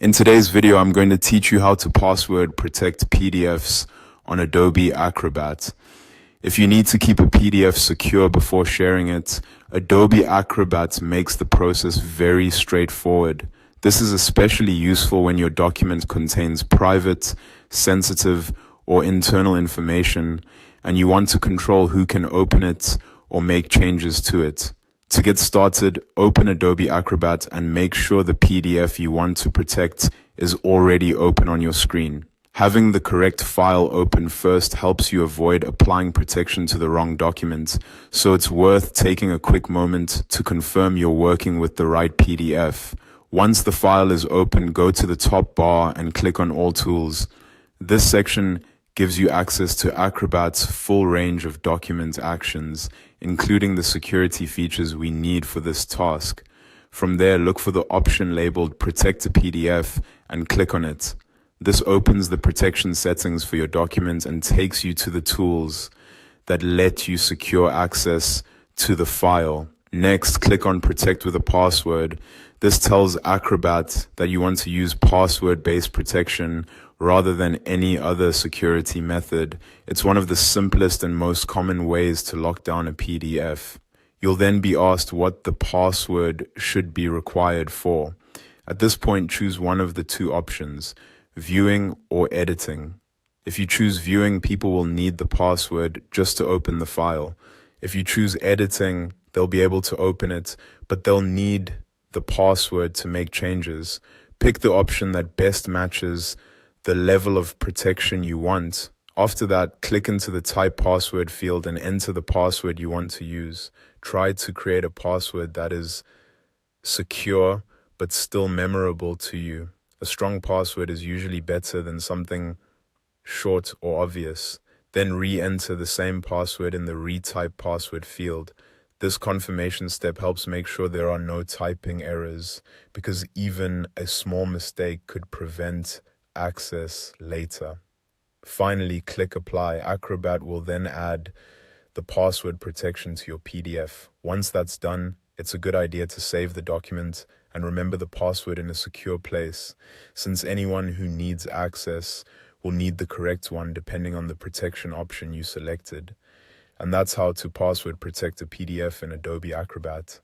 In today's video, I'm going to teach you how to password protect PDFs on Adobe Acrobat. If you need to keep a PDF secure before sharing it, Adobe Acrobat makes the process very straightforward. This is especially useful when your document contains private, sensitive, or internal information, and you want to control who can open it or make changes to it. To get started, open Adobe Acrobat and make sure the PDF you want to protect is already open on your screen. Having the correct file open first helps you avoid applying protection to the wrong document, so it's worth taking a quick moment to confirm you're working with the right PDF. Once the file is open, go to the top bar and click on All Tools. This section gives you access to Acrobat's full range of document actions, including the security features we need for this task. From there, look for the option labeled Protect a PDF and click on it. This opens the protection settings for your document and takes you to the tools that let you secure access to the file. Next, click on Protect with a Password. This tells Acrobat that you want to use password-based protection rather than any other security method. It's one of the simplest and most common ways to lock down a PDF. You'll then be asked what the password should be required for. At this point, choose one of the two options, viewing or editing. If you choose viewing, people will need the password just to open the file. If you choose editing, they'll be able to open it, but they'll need the password to make changes. Pick the option that best matches the level of protection you want. After that, click into the Type Password field and enter the password you want to use. Try to create a password that is secure but still memorable to you. A strong password is usually better than something short or obvious. Then re-enter the same password in the Retype Password field. This confirmation step helps make sure there are no typing errors, because even a small mistake could prevent access later. Finally, click Apply. Acrobat will then add the password protection to your PDF. Once that's done, it's a good idea to save the document and remember the password in a secure place, since anyone who needs access will need the correct one depending on the protection option you selected. And that's how to password protect a PDF in Adobe Acrobat.